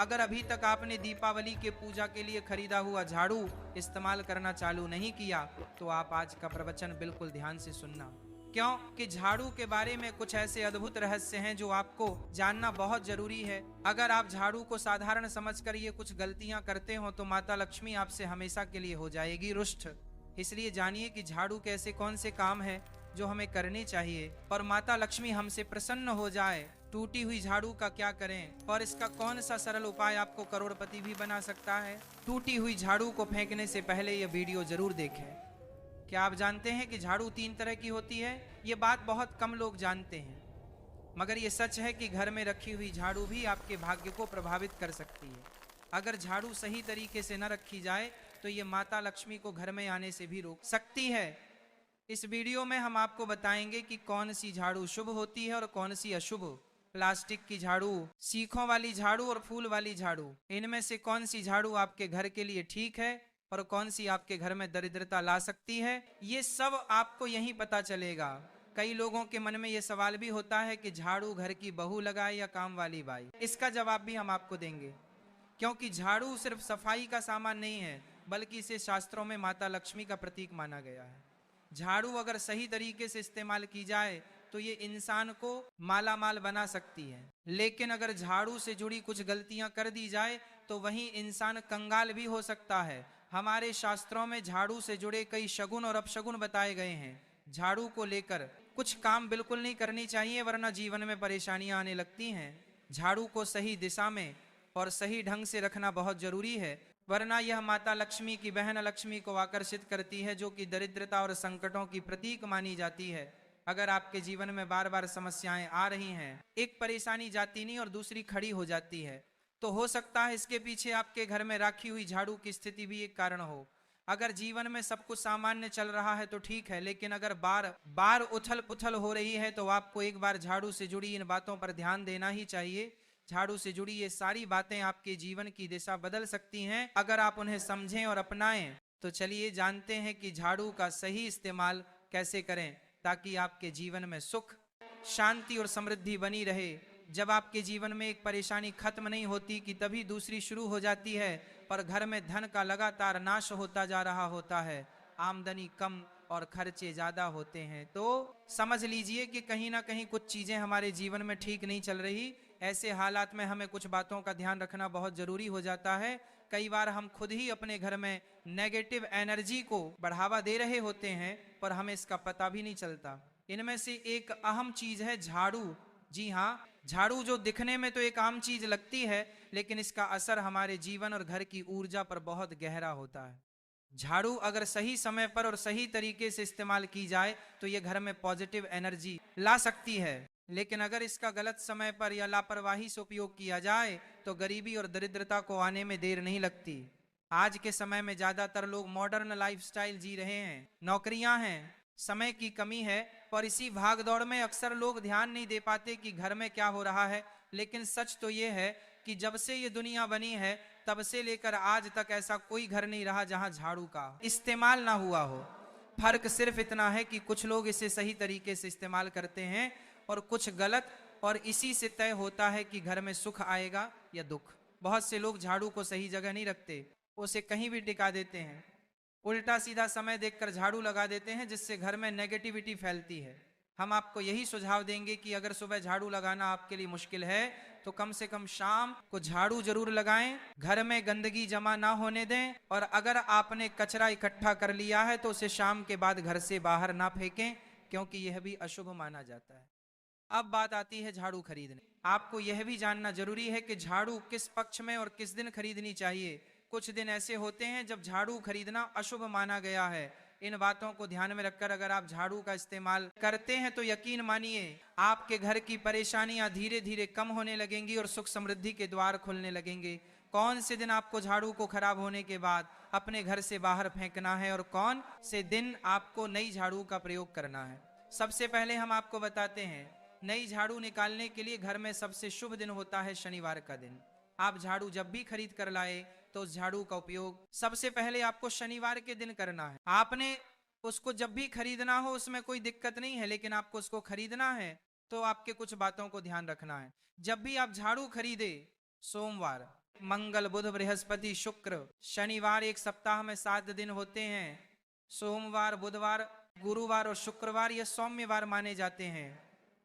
अगर अभी तक आपने दीपावली के पूजा के लिए खरीदा हुआ झाड़ू इस्तेमाल करना चालू नहीं किया तो आप आज का प्रवचन बिल्कुल ध्यान से सुनना। क्यों कि झाड़ू के बारे में कुछ ऐसे अद्भुत रहस्य हैं जो आपको जानना बहुत जरूरी है। अगर आप झाड़ू को साधारण समझकर ये कुछ गलतियां करते हो तो माता लक्ष्मी आपसे हमेशा के लिए हो जाएगी रुष्ट। इसलिए जानिए कि झाड़ू के ऐसे कौन से काम है जो हमें करने चाहिए और माता लक्ष्मी हमसे प्रसन्न हो जाए। टूटी हुई झाड़ू का क्या करें और इसका कौन सा सरल उपाय आपको करोड़पति भी बना सकता है। टूटी हुई झाड़ू को फेंकने से पहले यह वीडियो जरूर देखें। क्या आप जानते हैं कि झाड़ू 3 तरह की होती है? ये बात बहुत कम लोग जानते हैं, मगर ये सच है कि घर में रखी हुई झाड़ू भी आपके भाग्य को प्रभावित कर सकती है। अगर झाड़ू सही तरीके से न रखी जाए तो ये माता लक्ष्मी को घर में आने से भी रोक सकती है। इस वीडियो में हम आपको बताएंगे कि कौन सी झाड़ू शुभ होती है और कौन सी अशुभ। प्लास्टिक की झाड़ू, सीखों वाली झाड़ू और फूल वाली झाड़ू, इनमें से कौन सी झाड़ू आपके घर के लिए ठीक है और कौन सी आपके घर में दरिद्रता ला सकती है, ये सब आपको यहीं पता चलेगा। कई लोगों के मन में ये सवाल भी होता है कि झाड़ू घर की बहू लगाए या काम वाली बाई। इसका जवाब भी हम आपको देंगे, क्योंकि झाड़ू सिर्फ सफाई का सामान नहीं है बल्कि इसे शास्त्रों में माता लक्ष्मी का प्रतीक माना गया है। झाड़ू अगर सही तरीके से इस्तेमाल की जाए तो ये इंसान को माला माल बना सकती है, लेकिन अगर झाड़ू से जुड़ी कुछ गलतियां कर दी जाए तो वहीं इंसान कंगाल भी हो सकता है। हमारे शास्त्रों में झाड़ू से जुड़े कई शगुन और अपशगुन बताए गए हैं। झाड़ू को लेकर कुछ काम बिल्कुल नहीं करनी चाहिए वरना जीवन में परेशानियां आने लगती हैं। झाड़ू को सही दिशा में और सही ढंग से रखना बहुत जरूरी है, वरना यह माता लक्ष्मी की बहन लक्ष्मी को आकर्षित करती है, जो कि दरिद्रता और संकटों की प्रतीक मानी जाती है। अगर आपके जीवन में बार बार समस्याएं आ रही हैं, एक परेशानी जाती नहीं और दूसरी खड़ी हो जाती है, तो हो सकता है इसके पीछे आपके घर में राखी हुई झाड़ू की स्थिति भी एक कारण हो। अगर जीवन में सब कुछ सामान्य चल रहा है तो ठीक है, लेकिन अगर बार बार उथल पुथल हो रही है तो आपको एक बार झाड़ू से जुड़ी इन बातों पर ध्यान देना ही चाहिए। झाड़ू से जुड़ी ये सारी बातें आपके जीवन की दिशा बदल सकती हैं अगर आप उन्हें समझें और अपनाएं। तो चलिए जानते हैं कि झाड़ू का सही इस्तेमाल कैसे करें ताकि आपके जीवन में सुख, शांति और समृद्धि बनी रहे। जब आपके जीवन में एक परेशानी खत्म नहीं होती कि तभी दूसरी शुरू हो जाती है और घर में धन का लगातार नाश होता जा रहा होता है, आमदनी कम और खर्चे ज्यादा होते हैं, तो समझ लीजिए कि कहीं ना कहीं कुछ चीजें हमारे जीवन में ठीक नहीं चल रही। ऐसे हालात में हमें कुछ बातों का ध्यान रखना बहुत जरूरी हो जाता है। कई बार हम खुद ही अपने घर में नेगेटिव एनर्जी को बढ़ावा दे रहे होते हैं पर हमें इसका पता भी नहीं चलता। इनमें से एक अहम चीज है झाड़ू। जी हाँ, झाड़ू जो दिखने में तो एक आम चीज लगती है, लेकिन इसका असर हमारे जीवन और घर की ऊर्जा पर बहुत गहरा होता है। झाड़ू अगर सही समय पर और सही तरीके से इस्तेमाल की जाए तो ये घर में पॉजिटिव एनर्जी ला सकती है, लेकिन अगर इसका गलत समय पर या लापरवाही से उपयोग किया जाए तो गरीबी और दरिद्रता को आने में देर नहीं लगती। आज के समय में ज्यादातर लोग मॉडर्न लाइफस्टाइल जी रहे हैं, नौकरियां हैं, समय की कमी है और इसी भागदौड़ में अक्सर लोग ध्यान नहीं दे पाते कि घर में क्या हो रहा है। लेकिन सच तो ये है कि जब से ये दुनिया बनी है तब से लेकर आज तक ऐसा कोई घर नहीं रहा जहां झाड़ू का इस्तेमाल ना हुआ हो। फर्क सिर्फ इतना है कि कुछ लोग इसे सही तरीके से इस्तेमाल करते हैं और कुछ गलत, और इसी से तय होता है कि घर में सुख आएगा या दुख। बहुत से लोग झाड़ू को सही जगह नहीं रखते, उसे कहीं भी टिका देते हैं, उल्टा सीधा समय देखकर झाड़ू लगा देते हैं जिससे घर में नेगेटिविटी फैलती है। हम आपको यही सुझाव देंगे कि अगर सुबह झाड़ू लगाना आपके लिए मुश्किल है तो कम से कम शाम को झाड़ू जरूर लगाएं, घर में गंदगी जमा ना होने दें, और अगर आपने कचरा इकट्ठा कर लिया है तो उसे शाम के बाद घर से बाहर ना फेंकें, क्योंकि यह भी अशुभ माना जाता है। अब बात आती है झाड़ू खरीदने। आपको यह भी जानना जरूरी है कि झाड़ू किस पक्ष में और किस दिन खरीदनी चाहिए। कुछ दिन ऐसे होते हैं जब झाड़ू खरीदना अशुभ माना गया है। इन बातों को ध्यान में रखकर अगर आप झाड़ू का इस्तेमाल करते हैं तो यकीन मानिए आपके घर की परेशानियां धीरे धीरे कम होने लगेंगी और सुख समृद्धि के द्वार खुलने लगेंगे। कौन से दिन आपको झाड़ू को खराब होने के बाद अपने घर से बाहर फेंकना है और कौन से दिन आपको नई झाड़ू का प्रयोग करना है, सबसे पहले हम आपको बताते हैं। नई झाड़ू निकालने के लिए घर में सबसे शुभ दिन होता है शनिवार का दिन। आप झाड़ू जब भी खरीद कर लाए तो उस झाड़ू का उपयोग सबसे पहले आपको शनिवार के दिन करना है। आपने उसको जब भी खरीदना हो उसमें कोई दिक्कत नहीं है, लेकिन आपको उसको खरीदना है तो आपके कुछ बातों को ध्यान रखना है। जब भी आप झाड़ू खरीदे सोमवार, मंगल बुध बृहस्पति शुक्र शनिवार, एक सप्ताह में 7 दिन होते हैं। सोमवार, बुधवार, गुरुवार और शुक्रवार ये सौम्यवार माने जाते हैं।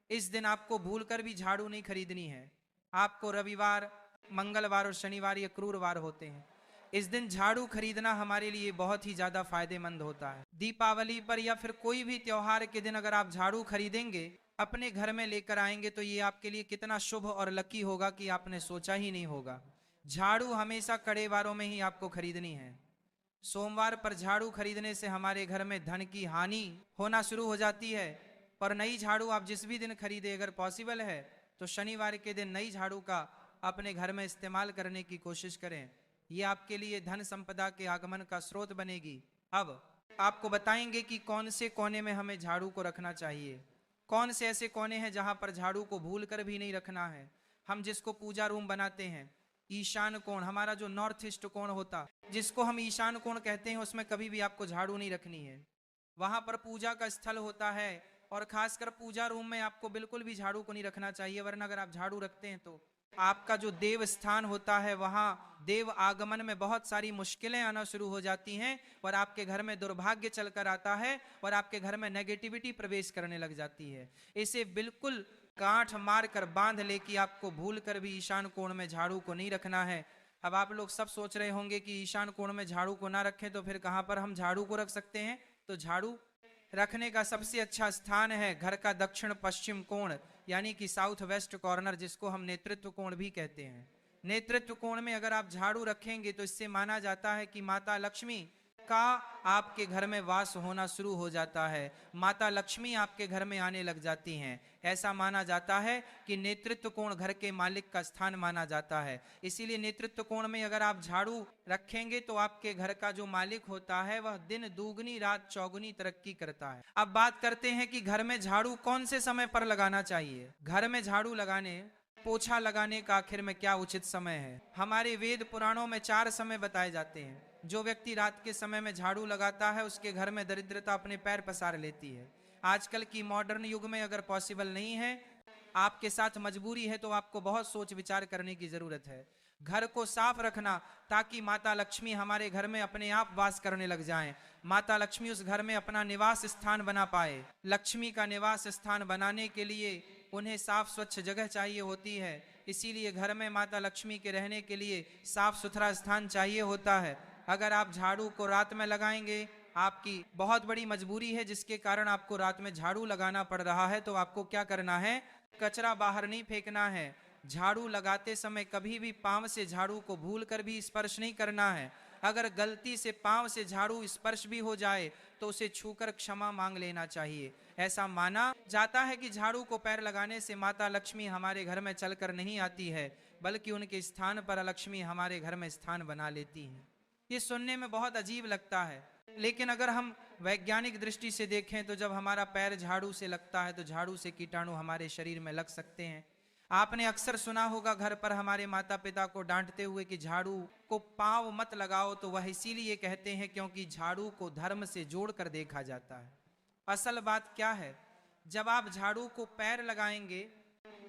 इस दिन आपको भूलकर भी झाड़ू नहीं खरीदनी है। आपको रविवार, मंगलवार और शनिवार ये क्रूरवार होते हैं। इस दिन झाड़ू खरीदना हमारे लिए बहुत ही ज्यादा फायदेमंद होता है। दीपावली पर या फिर कोई भी त्योहार के दिन अगर आप झाड़ू खरीदेंगे, अपने घर में लेकर आएंगे, तो ये आपके लिए कितना शुभ और लकी होगा कि आपने सोचा ही नहीं होगा। झाड़ू हमेशा कड़े वारों में ही आपको खरीदनी है। सोमवार पर झाड़ू खरीदने से हमारे घर में धन की हानि होना शुरू हो जाती है। पर नई झाड़ू आप जिस भी दिन खरीदे, अगर पॉसिबल है तो शनिवार के दिन नई झाड़ू का अपने घर में इस्तेमाल करने की कोशिश करें। ये आपके लिए धन संपदा के आगमन का स्रोत बनेगी। अब आपको बताएंगे कि कौन से कोने में हमें झाड़ू को रखना चाहिए। कौन से ऐसे कोने हैं जहां पर झाड़ू को भूल कर भी नहीं रखना है। हम जिसको पूजा रूम बनाते हैं, ईशान कोण, हमारा जो नॉर्थ ईस्ट कोण होता, जिसको हम ईशान कोण कहते हैं, उसमें कभी भी आपको झाड़ू नहीं रखनी है। वहां पर पूजा का स्थल होता है और खासकर पूजा रूम में आपको बिल्कुल भी झाड़ू को नहीं रखना चाहिए, वरना अगर आप झाड़ू रखते हैं तो आपका जो देव स्थान होता है वहां देव आगमन में बहुत सारी मुश्किलें आना शुरू हो जाती हैं और आपके घर में दुर्भाग्य चलकर आता है और आपके घर में नेगेटिविटी प्रवेश करने लग जाती है। इसे बिल्कुल गांठ मार कर बांध ले कि आपको भूल कर भी ईशान कोण में झाड़ू को नहीं रखना है। अब आप लोग सब सोच रहे होंगे कि ईशान कोण में झाड़ू को ना रखें तो फिर कहां पर हम झाड़ू को रख सकते हैं। तो झाड़ू रखने का सबसे अच्छा स्थान है घर का दक्षिण पश्चिम कोण, यानी कि साउथ वेस्ट कॉर्नर, जिसको हम नेतृत्व कोण भी कहते हैं। नेतृत्व कोण में अगर आप झाड़ू रखेंगे तो इससे माना जाता है कि माता लक्ष्मी का आपके घर में वास होना शुरू हो जाता है। माता लक्ष्मी आपके घर में आने लग जाती हैं। ऐसा माना जाता है कि नेतृत्व कोण घर के मालिक का स्थान माना जाता है। इसीलिए नेतृत्व कोण में अगर आप झाड़ू रखेंगे तो आपके घर का जो मालिक होता है वह दिन दुगनी रात चौगुनी तरक्की करता है। अब बात करते हैं कि घर में झाड़ू कौन से समय पर लगाना चाहिए। घर में झाड़ू लगाने, पोछा लगाने का आखिर में क्या उचित समय है। हमारे वेद पुराणों में 4 समय बताए जाते हैं। जो व्यक्ति रात के समय में झाड़ू लगाता है उसके घर में दरिद्रता अपने पैर पसार लेती है। आजकल की मॉडर्न युग में अगर पॉसिबल नहीं है, आपके साथ मजबूरी है, तो आपको बहुत सोच विचार करने की जरूरत है। घर को साफ रखना ताकि माता लक्ष्मी हमारे घर में अपने आप वास करने लग जाएं। माता लक्ष्मी उस घर में अपना निवास स्थान बना पाए। लक्ष्मी का निवास स्थान बनाने के लिए उन्हें साफ स्वच्छ जगह चाहिए होती है। इसीलिए घर में माता लक्ष्मी के रहने के लिए साफ सुथरा स्थान चाहिए होता है। अगर आप झाड़ू को रात में लगाएंगे, आपकी बहुत बड़ी मजबूरी है जिसके कारण आपको रात में झाड़ू लगाना पड़ रहा है, तो आपको क्या करना है, कचरा बाहर नहीं फेंकना है। झाड़ू लगाते समय कभी भी पांव से झाड़ू को भूल कर भी स्पर्श नहीं करना है। अगर गलती से पांव से झाड़ू स्पर्श भी हो जाए तो उसे छूकर क्षमा मांग लेना चाहिए। ऐसा माना जाता है कि झाड़ू को पैर लगाने से माता लक्ष्मी हमारे घर में चलकर नहीं आती है, बल्कि उनके स्थान पर लक्ष्मी हमारे घर में स्थान बना लेती है। ये सुनने में बहुत अजीब लगता है, लेकिन अगर हम वैज्ञानिक दृष्टि से देखें तो जब हमारा पैर झाड़ू से लगता है तो झाड़ू से कीटाणु हमारे शरीर में लग सकते हैं। आपने अक्सर सुना होगा घर पर हमारे माता पिता को डांटते हुए कि झाड़ू को पांव मत लगाओ, तो वह इसीलिए कहते हैं क्योंकि झाड़ू को धर्म से जोड़कर देखा जाता है। असल बात क्या है, जब आप झाड़ू को पैर लगाएंगे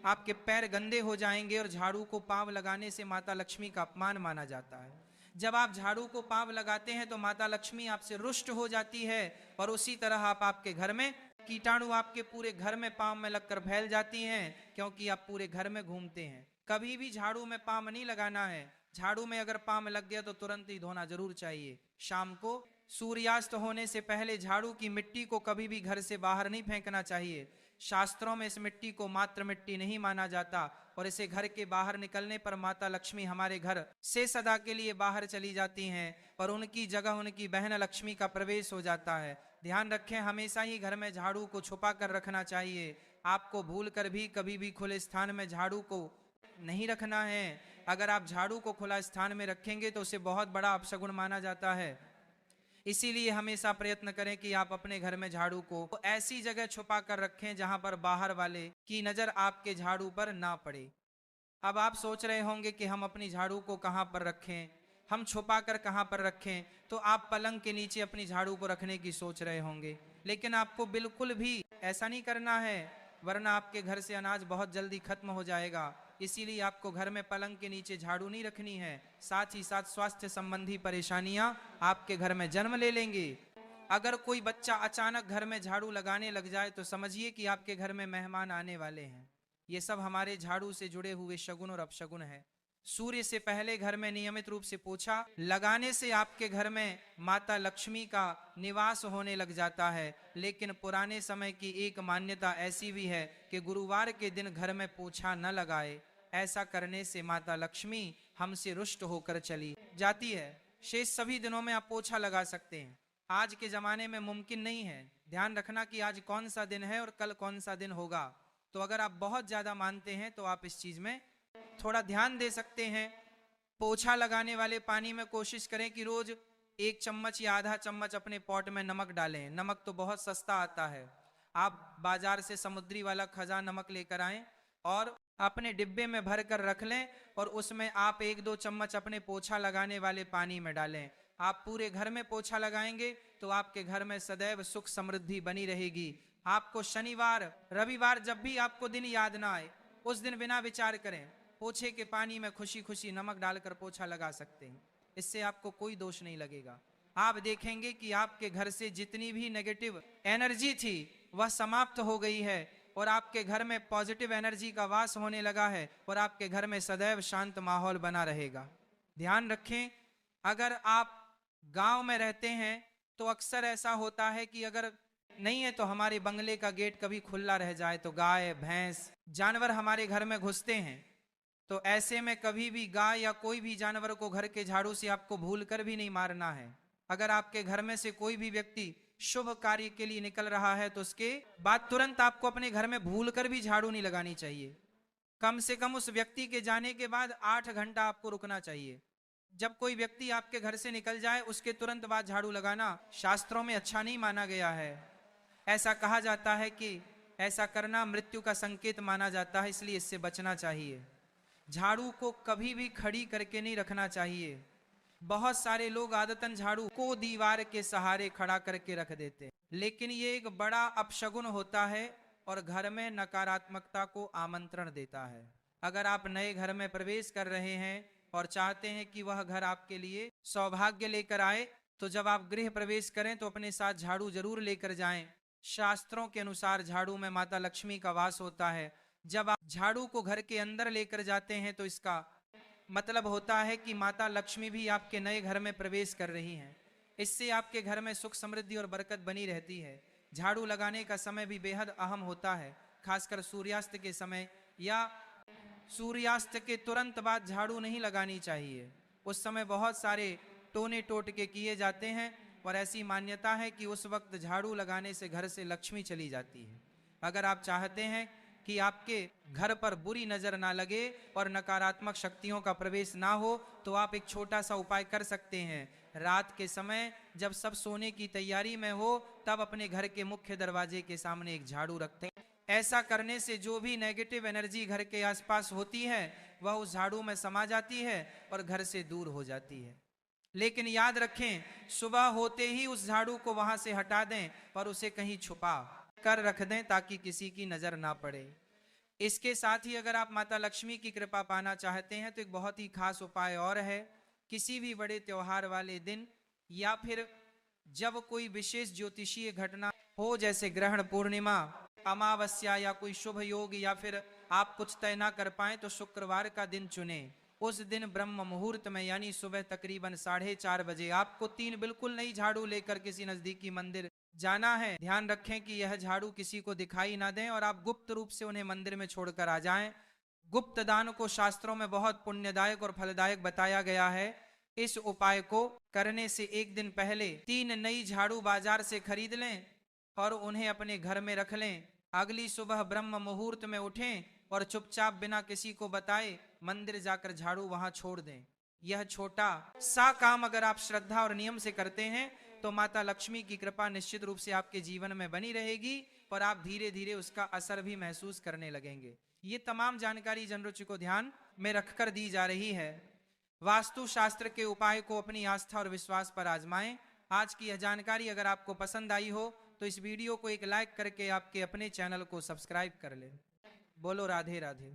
आपके पैर गंदे हो जाएंगे और झाड़ू को पांव लगाने से माता लक्ष्मी का अपमान माना जाता है। जब आप झाड़ू को पांव लगाते हैं तो माता लक्ष्मी आपसे रुष्ट हो जाती है और उसी तरह आपके घर में कीटाणु आपके पूरे घर में पांव में लगकर फैल जाती हैं, क्योंकि आप पूरे घर में घूमते हैं। कभी भी झाड़ू में पांव नहीं लगाना है। झाड़ू में अगर पांव लग गया तो तुरंत ही धोना जरूर चाहिए। शाम को सूर्यास्त होने से पहले झाड़ू की मिट्टी को कभी भी घर से बाहर नहीं फेंकना चाहिए। शास्त्रों में इस मिट्टी को मात्र मिट्टी नहीं माना जाता और इसे घर के बाहर निकलने पर माता लक्ष्मी हमारे घर से सदा के लिए बाहर चली जाती हैं और उनकी जगह उनकी बहन लक्ष्मी का प्रवेश हो जाता है। ध्यान रखें, हमेशा ही घर में झाड़ू को छुपा कर रखना चाहिए। आपको भूल कर भी कभी भी खुले स्थान में झाड़ू को नहीं रखना है। अगर आप झाड़ू को खुला स्थान में रखेंगे तो उसे बहुत बड़ा अपशगुन माना जाता है। इसीलिए हमेशा प्रयत्न करें कि आप अपने घर में झाड़ू को ऐसी जगह छुपा कर रखें जहां पर बाहर वाले की नजर आपके झाड़ू पर ना पड़े। अब आप सोच रहे होंगे कि हम अपनी झाड़ू को कहां पर रखें, हम छुपा कर कहां पर रखें, तो आप पलंग के नीचे अपनी झाड़ू को रखने की सोच रहे होंगे। लेकिन आपको बिल्कुल भी ऐसा नहीं करना है, वरना आपके घर से अनाज बहुत जल्दी खत्म हो जाएगा। इसीलिए आपको घर में पलंग के नीचे झाड़ू नहीं रखनी है। साथ ही साथ स्वास्थ्य संबंधी परेशानियां आपके घर में जन्म ले लेंगी। अगर कोई बच्चा अचानक घर में झाड़ू लगाने लग जाए तो समझिए कि आपके घर में मेहमान आने वाले हैं। ये सब हमारे झाड़ू से जुड़े हुए शगुन और अपशगुन है। सूर्य से पहले घर में नियमित रूप से पोछा लगाने से आपके घर में माता लक्ष्मी का निवास होने लग जाता है। लेकिन पुराने समय की एक मान्यता ऐसी भी है कि गुरुवार के दिन घर में पोछा न लगाए, ऐसा करने से माता लक्ष्मी हमसे रुष्ट होकर चली जाती है। शेष सभी दिनों में आप पोछा लगा सकते हैं। आज के जमाने में मुमकिन नहीं है। ध्यान रखना कि आज कौन सा दिन है और कल कौन सा दिन होगा। तो अगर आप बहुत ज्यादा मानते हैं तो आप इस चीज में थोड़ा ध्यान दे सकते हैं। पोछा लगाने वाले पानी में कोशिश करें कि रोज 1 चम्मच या आधा चम्मच अपने पॉट में नमक डालें। नमक तो बहुत सस्ता आता है। आप बाजार से समुद्री वाला खजा नमक लेकर आएं और अपने डिब्बे में भर कर रख लें और उसमें आप 1-2 चम्मच अपने पोछा लगाने वाले पानी में डालें। आप पूरे घर में पोछा लगाएंगे तो आपके घर में सदैव सुख समृद्धि बनी रहेगी। आपको शनिवार रविवार जब भी आपको दिन याद ना आए, उस दिन बिना विचार करें पोछे के पानी में खुशी खुशी नमक डालकर पोछा लगा सकते हैं। इससे आपको कोई दोष नहीं लगेगा। आप देखेंगे कि आपके घर से जितनी भी नेगेटिव एनर्जी थी वह समाप्त हो गई है और आपके घर में पॉजिटिव एनर्जी का वास होने लगा है और आपके घर में सदैव शांत माहौल बना रहेगा। ध्यान रखें, अगर आप गांव में रहते हैं तो अक्सर ऐसा होता है कि अगर नहीं है तो हमारे बंगले का गेट कभी खुला रह जाए तो गाय भैंस जानवर हमारे घर में घुसते हैं। तो ऐसे में कभी भी गाय या कोई भी जानवर को घर के झाड़ू से आपको भूल कर भी नहीं मारना है। अगर आपके घर में से कोई भी व्यक्ति शुभ कार्य के लिए निकल रहा है तो उसके बाद तुरंत आपको अपने घर में भूल कर भी झाड़ू नहीं लगानी चाहिए। कम से कम उस व्यक्ति के जाने के बाद 8 घंटा आपको रुकना चाहिए। जब कोई व्यक्ति आपके घर से निकल जाए उसके तुरंत बाद झाड़ू लगाना शास्त्रों में अच्छा नहीं माना गया है। ऐसा कहा जाता है कि ऐसा करना मृत्यु का संकेत माना जाता है, इसलिए इससे बचना चाहिए। झाड़ू को कभी भी खड़ी करके नहीं रखना चाहिए। बहुत सारे लोग आदतन झाड़ू को दीवार के सहारे खड़ा करके रख देते हैं, लेकिन ये एक बड़ा अपशगुन होता है और घर में नकारात्मकता को आमंत्रण देता है। अगर आप नए घर में प्रवेश कर रहे हैं और चाहते हैं कि वह घर आपके लिए सौभाग्य लेकर आए, तो जब आप गृह प्रवेश करें तो अपने साथ झाड़ू जरूर लेकर जाएं। शास्त्रों के अनुसार झाड़ू में माता लक्ष्मी का वास होता है। जब आप झाड़ू को घर के अंदर लेकर जाते हैं तो इसका मतलब होता है कि माता लक्ष्मी भी आपके नए घर में प्रवेश कर रही हैं। इससे आपके घर में सुख समृद्धि और बरकत बनी रहती है। झाड़ू लगाने का समय भी बेहद अहम होता है, खासकर सूर्यास्त के समय या सूर्यास्त के तुरंत बाद झाड़ू नहीं लगानी चाहिए। उस समय बहुत सारे टोने टोटके किए जाते हैं और ऐसी मान्यता है कि उस वक्त झाड़ू लगाने से घर से लक्ष्मी चली जाती है। अगर आप चाहते हैं कि आपके घर पर बुरी नजर ना लगे और नकारात्मक शक्तियों का प्रवेश ना हो, तो आप एक छोटा सा उपाय कर सकते हैं। रात के समय जब सब सोने की तैयारी में हो तब अपने घर के मुख्य दरवाजे के सामने एक झाड़ू रखते हैं। ऐसा करने से जो भी नेगेटिव एनर्जी घर के आसपास होती है वह उस झाड़ू में समा जाती है और घर से दूर हो जाती है। लेकिन याद रखें, सुबह होते ही उस झाड़ू को वहां से हटा दें और उसे कहीं छुपा कर रख दें ताकि किसी की नजर ना पड़े। इसके साथ ही अगर आप माता लक्ष्मी की कृपा पाना चाहते हैं तो एक बहुत ही खास उपाय और है। किसी भी बड़े त्योहार वाले दिन या फिर जब कोई विशेष ज्योतिषीय घटना हो, जैसे ग्रहण पूर्णिमा, अमावस्या या कोई शुभ योग, या फिर आप कुछ तय ना कर पाए तो शुक्रवार का दिन चुने। उस दिन ब्रह्म मुहूर्त में यानी सुबह तकरीबन 4:30 बजे आपको 3 बिल्कुल नई झाड़ू लेकर किसी नजदीकी मंदिर जाना है। ध्यान रखें कि यह झाड़ू किसी को दिखाई ना दें और आप गुप्त रूप से उन्हें मंदिर में छोड़कर आ जाएं। गुप्त दान को शास्त्रों में बहुत पुण्यदायक और फलदायक बताया गया है। इस उपाय को करने से एक दिन पहले 3 नई झाड़ू बाजार से खरीद लें और उन्हें अपने घर में रख लें। अगली सुबह ब्रह्म मुहूर्त में उठें और चुपचाप बिना किसी को बताए मंदिर जाकर झाड़ू वहां छोड़ दें। यह छोटा सा काम अगर आप श्रद्धा और नियम से करते हैं तो माता लक्ष्मी की कृपा निश्चित रूप से आपके जीवन में बनी रहेगी और आप धीरे धीरे उसका असर भी महसूस करने लगेंगे। ये तमाम जानकारी जनरुचि को ध्यान में रखकर दी जा रही है। वास्तु शास्त्र के उपाय को अपनी आस्था और विश्वास पर आजमाएं। आज की यह जानकारी अगर आपको पसंद आई हो तो इस वीडियो को एक लाइक करके आपके अपने चैनल को सब्सक्राइब कर लें। बोलो राधे राधे।